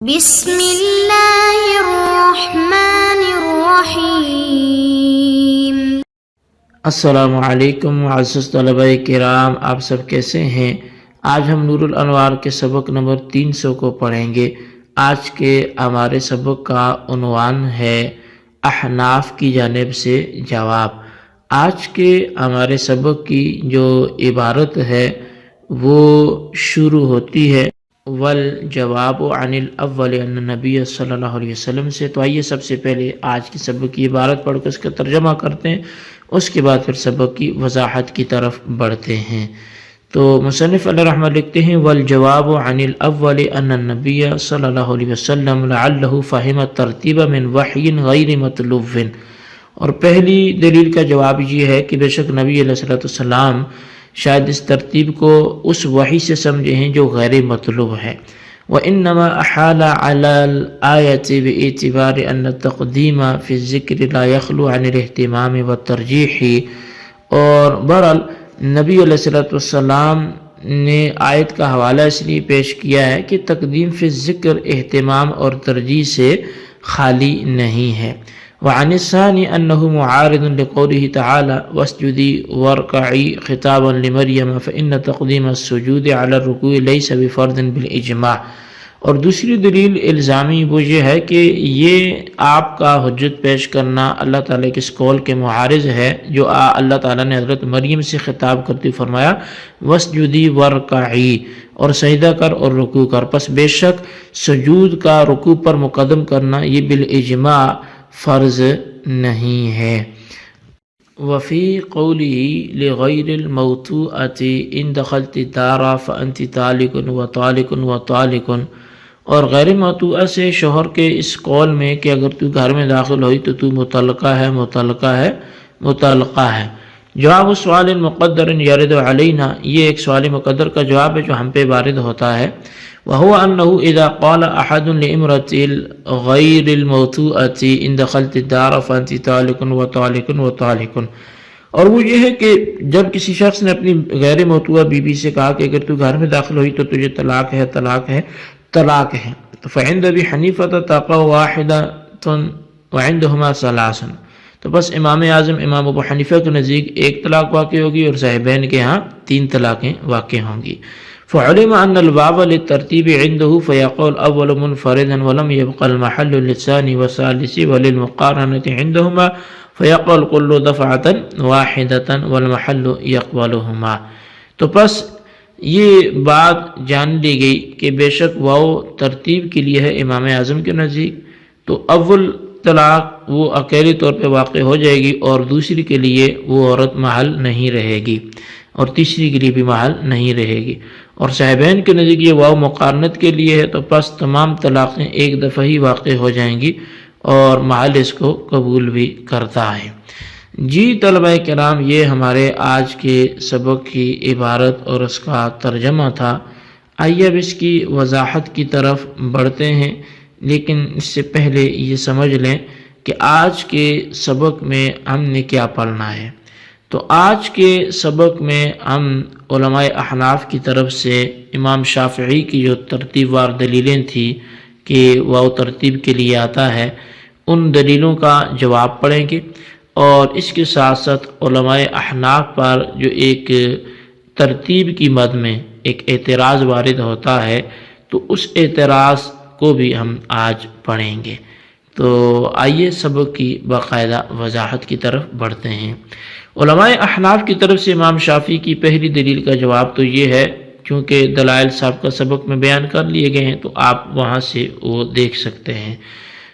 بسم اللہ الرحمن الرحیم۔ السلام علیکم معزز طلبہ کرام، آپ سب کیسے ہیں؟ آج ہم نور الانوار کے سبق نمبر 300 کو پڑھیں گے۔ آج کے ہمارے سبق کا عنوان ہے احناف کی جانب سے جواب۔ آج کے ہمارے سبق کی جو عبارت ہے وہ شروع ہوتی ہے والجواب عن الاول ان نبی صلی اللہ علیہ وسلم سے۔ تو آئیے سب سے پہلے آج کی سبق کی عبارت پڑھ کر اس کا ترجمہ کرتے ہیں، اس کے بعد پھر سبق کی وضاحت کی طرف بڑھتے ہیں۔ تو مصنف علیہ رحمہ لکھتے ہیں والجواب عن الاول ان النبی صلی اللہ علیہ وسلم لعلہ فہم الترتیب من وحی غیر مطلوب۔ اور پہلی دلیل کا جواب یہ ہے کہ بے شک نبی علیہ السلام شاید اس ترتیب کو اس وحی سے سمجھے ہیں جو غیر مطلوب ہے۔ وَإِنَّمَا أَحَالَ عَلَى الْآيَةِ بِاعْتِبَارِ أَنَّ التَّقْدِيمَ فِي الذِّكْرِ لَا يَخْلُو عَنِ الِاهْتِمَامِ وَالتَّرْجِيحِ۔ اور بہرحال نبی علیہ السلام نے آیت کا حوالہ اس لیے پیش کیا ہے کہ تقدیم فی الذکر اہتمام اور ترجیح سے خالی نہیں ہے۔ وعن الثانی انه معارض لقوله تعالی واسجدی وارکعی خطابا لمریم فإن تقدیم السجود على الرکوع لیس بفرض بالاجماع۔ اور دوسری دلیل الزامی وہ یہ ہے کہ یہ آپ کا حجت پیش کرنا اللہ تعالیٰ کے اس قول کے معارض ہے جو اللہ تعالیٰ نے حضرت مریم سے خطاب کرتے فرمایا واسجدی وارکعی، اور سجدہ کر اور رکوع کر۔ پس بے شک سجود کا رکوع پر مقدم کرنا یہ بالاجماع فرض نہیں ہے۔ وفی قوله لغیر الموطوءة ان دخلت الدار فانت طالق وطالق وطالق، اور غیر موطوءہ سے شوہر کے اس قول میں کہ اگر تو گھر میں داخل ہوئی تو مطلقہ ہے مطلقہ ہے مطلقہ ہے۔ جواب سوال مقدر یرد علینا، یہ ایک سوال مقدر کا جواب ہے جو ہم پہ وارد ہوتا ہے۔ وهو أنه إذا قال أحد لامرأة غير الموطوءة إن دخلت الدار فأنت طالق وطالق وطالق، اور وہ یہ ہے کہ جب کسی شخص نے اپنی غیر موطوءہ بیوی سے کہا کہ اگر تو گھر میں داخل ہوئی تو تجھے طلاق ہے طلاق ہے طلاق ہے، تو فعند ابی حنیفہ تقع واحدة وعندهما ثلاث، تو بس امام اعظم امام ابو حنیفہ کے نزدیک ایک طلاق واقع ہوگی اور صاحبین کے ہاں 3 طلاقیں واقع ہوں گی۔ فعلم ان الباب للترتیب عنده فيقول اول منفردا ولم يبق المحل للثاني والثالث وللمقارنة عندهما فيقول كل دفعة واحدة والمحل يقبلهما۔ تو پس یہ بات جان لی گئی کہ بے شک واو ترتیب کے لیے ہے امام اعظم کے نزدیک، تو اول طلاق وہ اکیلے طور پہ واقع ہو جائے گی اور دوسری کے لیے وہ عورت محل نہیں رہے گی اور تیسری کے لیے بھی محل نہیں رہے گی، اور صاحبین کے نزدیک یہ واو مقارنت کے لیے ہے، تو پس تمام طلاقیں ایک دفعہ ہی واقع ہو جائیں گی اور محل اس کو قبول بھی کرتا ہے۔ جی طلبہ کرام، یہ ہمارے آج کے سبق کی عبارت اور اس کا ترجمہ تھا۔ آئیے اب اس کی وضاحت کی طرف بڑھتے ہیں، لیکن اس سے پہلے یہ سمجھ لیں کہ آج کے سبق میں ہم نے کیا پڑھنا ہے۔ تو آج کے سبق میں ہم علماء احناف کی طرف سے امام شافعی کی جو ترتیب وار دلیلیں تھیں کہ وہ ترتیب کے لیے آتا ہے، ان دلیلوں کا جواب پڑھیں گے، اور اس کے ساتھ ساتھ علماء احناف پر جو ایک ترتیب کی مد میں ایک اعتراض وارد ہوتا ہے تو اس اعتراض کو بھی ہم آج پڑھیں گے۔ تو آئیے سبق کی باقاعدہ وضاحت کی طرف بڑھتے ہیں۔ علماء احناف کی طرف سے امام شافعی کی پہلی دلیل کا جواب تو یہ ہے، کیونکہ دلائل صاحب کا سبق میں بیان کر لیے گئے ہیں تو آپ وہاں سے وہ دیکھ سکتے ہیں۔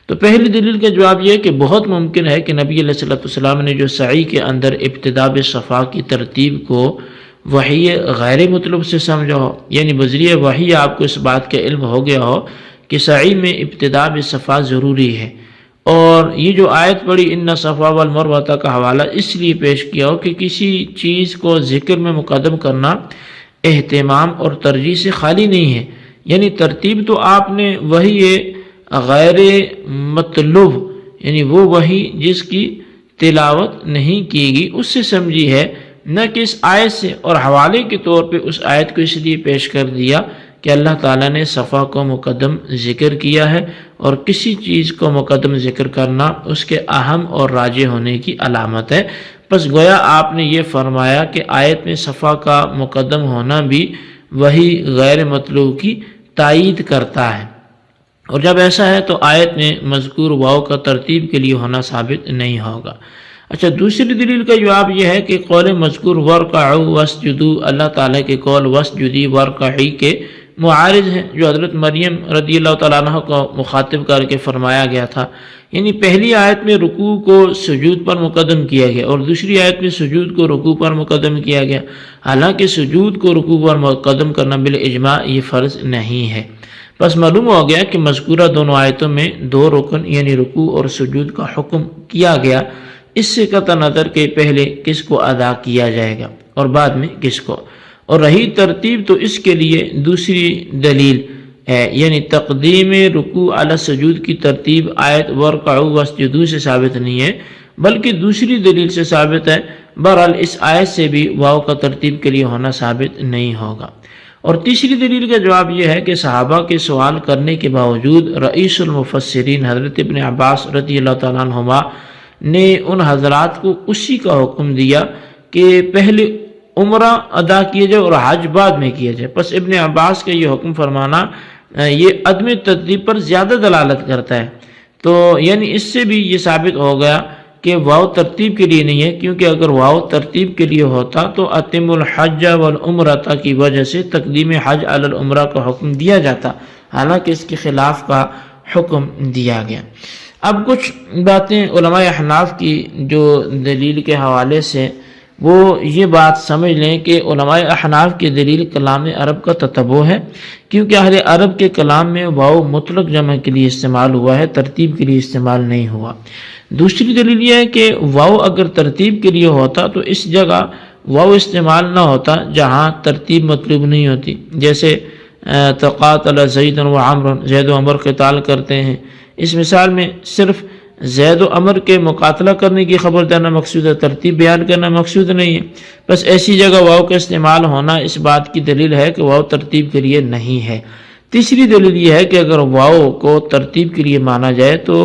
تو پہلی دلیل کا جواب یہ ہے کہ بہت ممکن ہے کہ نبی علیہ السلام نے جو سعی کے اندر ابتداء صفا کی ترتیب کو وحی غیر مطلوب سے سمجھا ہو، یعنی بذریعہ وحی آپ کو اس بات کا علم ہو گیا ہو کہ سعی میں ابتداء صفا ضروری ہے، اور یہ جو آیت پڑھی ان صفا والمروہ کا حوالہ اس لیے پیش کیا ہو کہ کسی چیز کو ذکر میں مقدم کرنا اہتمام اور ترجیح سے خالی نہیں ہے، یعنی ترتیب تو آپ نے وہی غیر مطلوب، یعنی وہ وہی جس کی تلاوت نہیں کی گی اس سے سمجھی ہے، نہ کہ اس آیت سے، اور حوالے کے طور پہ اس آیت کو اس لیے پیش کر دیا کہ اللہ تعالیٰ نے صفا کو مقدم ذکر کیا ہے، اور کسی چیز کو مقدم ذکر کرنا اس کے اہم اور راجح ہونے کی علامت ہے۔ پس گویا آپ نے یہ فرمایا کہ آیت میں صفا کا مقدم ہونا بھی وہی غیر مطلوب کی تائید کرتا ہے، اور جب ایسا ہے تو آیت میں مذکور واو کا ترتیب کے لیے ہونا ثابت نہیں ہوگا۔ اچھا، دوسری دلیل کا جواب یہ ہے کہ قول مذکور ورکعوا واسجدوا اللہ تعالیٰ کے قول واسجدی ورکعی کے معارض ہیں، جو حضرت مریم رضی اللہ تعالیٰ عنہ کو مخاطب کر کے فرمایا گیا تھا۔ یعنی پہلی آیت میں رکوع کو سجود پر مقدم کیا گیا، اور دوسری آیت میں سجود کو رکوع پر مقدم کیا گیا، حالانکہ سجود کو رکوع پر مقدم کرنا بالاجماع یہ فرض نہیں ہے۔ بس معلوم ہو گیا کہ مذکورہ دونوں آیتوں میں دو رکن یعنی رکوع اور سجود کا حکم کیا گیا، اس سے قطع نظر کہ پہلے کس کو ادا کیا جائے گا اور بعد میں کس کو۔ اور رہی ترتیب تو اس کے لیے دوسری دلیل ہے، یعنی تقدیم رکوع علی السجود کی ترتیب آیت ورکعوا واسجدوا سے ثابت نہیں ہے، بلکہ دوسری دلیل سے ثابت ہے۔ بہرحال اس آیت سے بھی واو کا ترتیب کے لیے ہونا ثابت نہیں ہوگا۔ اور تیسری دلیل کا جواب یہ ہے کہ صحابہ کے سوال کرنے کے باوجود رئیس المفسرین حضرت ابن عباس رضی اللہ تعالیٰ عنہما نے ان حضرات کو اسی کا حکم دیا کہ پہلے عمرہ ادا کیے جائے اور حج بعد میں کیا جائے۔ پس ابن عباس کا یہ حکم فرمانا یہ عدم ترتیب پر زیادہ دلالت کرتا ہے، تو یعنی اس سے بھی یہ ثابت ہو گیا کہ واو ترتیب کے لیے نہیں ہے، کیونکہ اگر واو ترتیب کے لیے ہوتا تو اتم الحج والعمرۃ کی وجہ سے تقدیم حج علی العمرہ کا حکم دیا جاتا، حالانکہ اس کے خلاف کا حکم دیا گیا۔ اب کچھ باتیں علماء احناف کی جو دلیل کے حوالے سے وہ یہ بات سمجھ لیں کہ علماء احناف کی دلیل کلام عرب کا تتبع ہے، کیونکہ اہل عرب کے کلام میں واو مطلق جمع کے لیے استعمال ہوا ہے، ترتیب کے لیے استعمال نہیں ہوا۔ دوسری دلیل یہ ہے کہ واو اگر ترتیب کے لیے ہوتا تو اس جگہ واو استعمال نہ ہوتا جہاں ترتیب مطلوب نہیں ہوتی، جیسے تقاتل زید و عمر، زید و عمر قتال کرتے ہیں، اس مثال میں صرف زید و عمر کے مقاتلہ کرنے کی خبر دینا مقصود ہے، ترتیب بیان کرنا مقصود نہیں ہے۔ بس ایسی جگہ واو کا استعمال ہونا اس بات کی دلیل ہے کہ واو ترتیب کے لیے نہیں ہے۔ تیسری دلیل یہ ہے کہ اگر واو کو ترتیب کے لیے مانا جائے تو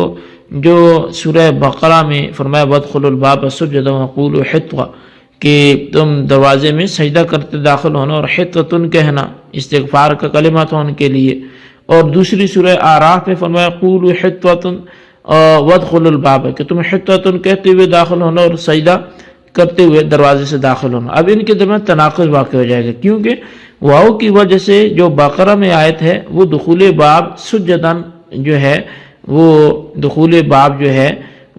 جو سورہ بقرہ میں فرمایا وادخلوا الباب سجدا وقولوا حطة کہ تم دروازے میں سجدہ کرتے داخل ہونا اور حطة کہنا استغفار کا کلمہ تھا ان کے لیے، اور دوسری سورہ اعراف میں فرمایا قولوا حطة وادخلوا الباب کہ تم حطة کہتے ہوئے داخل ہونا اور سجدہ کرتے ہوئے دروازے سے داخل ہونا۔ اب ان کے درمیان تناقض واقع ہو جائے گا، کیونکہ واو کی وجہ سے جو بقرہ میں آیت ہے وہ دخول باب سجدن جو ہے، وہ دخول باب جو ہے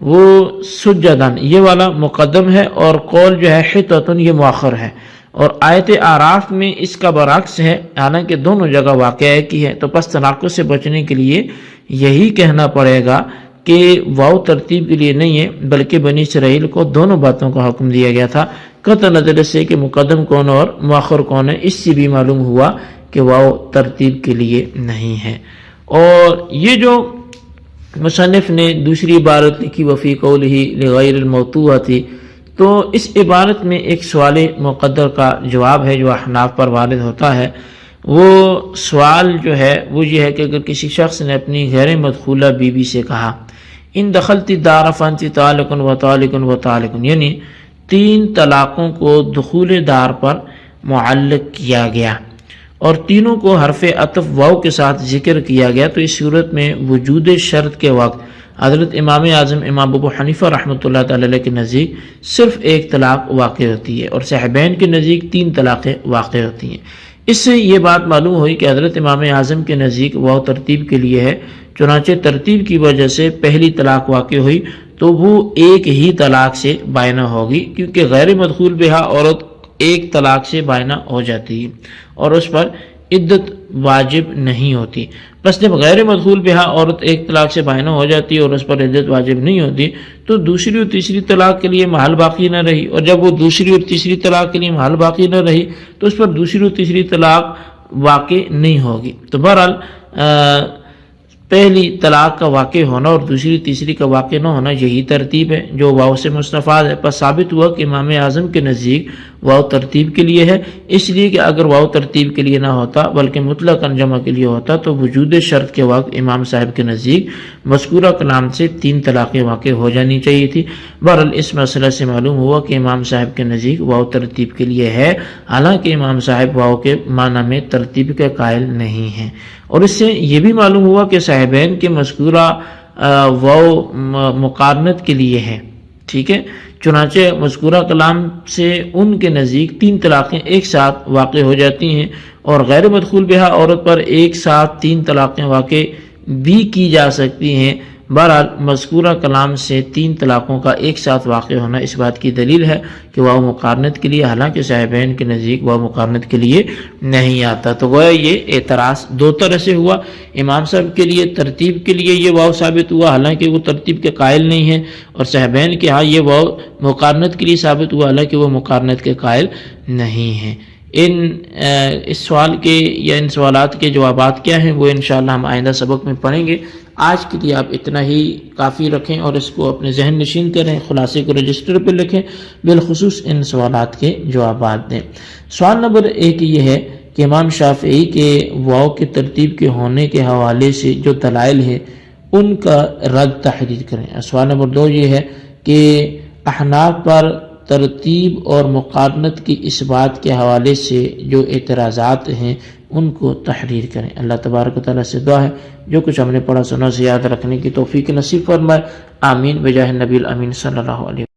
وہ سجدن یہ والا مقدم ہے، اور قول جو ہے حطة یہ مؤخر ہے، اور آیت اعراف میں اس کا برعکس ہے، حالانکہ دونوں جگہ واقع ایک ہی ہے۔ تو پس تناقض سے بچنے کے لیے یہی کہنا پڑے گا کہ واو ترتیب کے لیے نہیں ہے، بلکہ بنی اسرائیل کو دونوں باتوں کا حکم دیا گیا تھا، قطع نظر سے کہ مقدم کون اور مؤخر کون ہے، اس سے بھی معلوم ہوا کہ واو ترتیب کے لیے نہیں ہے۔ اور یہ جو مصنف نے دوسری عبارت لکھی وفی قولہ لغیر الموضوع تھی، تو اس عبارت میں ایک سوال مقدر کا جواب ہے جو احناف پر وارد ہوتا ہے۔ وہ سوال جو ہے وہ یہ ہے کہ اگر کسی شخص نے اپنی غیر مدخولہ بیوی سے کہا ان دخلت الدار فانت طالق و طالق و طالق، یعنی 3 طلاقوں کو دخول دار پر معلق کیا گیا اور تینوں کو حرف عطف واو کے ساتھ ذکر کیا گیا، تو اس صورت میں وجود شرط کے وقت حضرت امام اعظم امام ابو حنیفہ رحمۃ اللہ تعالی علیہ کے نزدیک صرف 1 طلاق واقع ہوتی ہے، اور صحابین کے نزدیک 3 طلاقیں واقع ہوتی ہیں۔ اس سے یہ بات معلوم ہوئی کہ حضرت امام اعظم کے نزدیک واو ترتیب کے لیے ہے، چنانچہ ترتیب کی وجہ سے پہلی طلاق واقع ہوئی تو وہ ایک ہی طلاق سے بائنہ ہوگی، کیونکہ غیر مدخول بہا عورت 1 طلاق سے بائنہ ہو جاتی ہے اور اس پر عدت واجب نہیں ہوتی۔ بس جب غیر مدخول بہا عورت 1 طلاق سے بائنہ ہو جاتی ہے اور اس پر عدت واجب نہیں ہوتی تو دوسری اور تیسری طلاق کے لیے محل باقی نہ رہی، اور جب وہ دوسری اور تیسری طلاق کے لیے محل باقی نہ رہی تو اس پر دوسری اور تیسری طلاق واقع نہیں ہوگی۔ تو بہرحال پہلی طلاق کا واقع ہونا اور دوسری تیسری کا واقع نہ ہونا یہی ترتیب ہے جو واو سے مستفاد ہے۔ پس ثابت ہوا کہ امام اعظم کے نزدیک واو ترتیب کے لیے ہے، اس لیے کہ اگر واو ترتیب کے لیے نہ ہوتا بلکہ مطلقاً جمع کے لیے ہوتا تو وجود شرط کے وقت امام صاحب کے نزدیک مذکورہ کلام سے 3 طلاقیں واقع ہو جانی چاہیے تھی۔ بہرحال اس مسئلہ سے معلوم ہوا کہ امام صاحب کے نزدیک واو ترتیب کے لیے ہے، حالانکہ امام صاحب واو کے معنی میں ترتیب کے قائل نہیں ہیں۔ اور اس سے یہ بھی معلوم ہوا کہ صاحبین کے مذکورہ واو مقارنت کے لیے ہے، ٹھیک ہے، چنانچہ مذکورہ کلام سے ان کے نزدیک 3 طلاقیں ایک ساتھ واقع ہو جاتی ہیں، اور غیر مدخول بہا عورت پر ایک ساتھ 3 طلاقیں واقع بھی کی جا سکتی ہیں۔ بہرحال مذکورہ کلام سے 3 طلاقوں کا ایک ساتھ واقع ہونا اس بات کی دلیل ہے کہ واو مقارنت کے لیے، حالانکہ صاحبین کے نزدیک واو مقارنت کے لیے نہیں آتا۔ تو گویا یہ اعتراض 2 طرح سے ہوا، امام صاحب کے لیے ترتیب کے لیے یہ واو ثابت ہوا حالانکہ وہ ترتیب کے قائل نہیں ہیں، اور صاحبین کے ہاں یہ واو مقارنت کے لیے ثابت ہوا حالانکہ وہ مقارنت کے قائل نہیں ہیں۔ اس سوال کے یا ان سوالات کے جوابات کیا ہیں وہ انشاءاللہ ہم آئندہ سبق میں پڑھیں گے۔ آج کے لیے آپ اتنا ہی کافی رکھیں اور اس کو اپنے ذہن نشین کریں، خلاصے کو رجسٹر پہ لکھیں، بالخصوص ان سوالات کے جوابات دیں۔ سوال نمبر 1 یہ ہے کہ امام شافعی کے واو کے ترتیب کے ہونے کے حوالے سے جو دلائل ہیں ان کا رد تحریر کریں۔ سوال نمبر 2 یہ ہے کہ احناف پر ترتیب اور مقارنت کی اس بات کے حوالے سے جو اعتراضات ہیں ان کو تحریر کریں۔ اللہ تبارک و تعالیٰ سے دعا ہے جو کچھ ہم نے پڑھا سنا سے یاد رکھنے کی توفیق نصیب فرمائے، آمین بجاہ نبی الامین صلی اللہ علیہ وسلم۔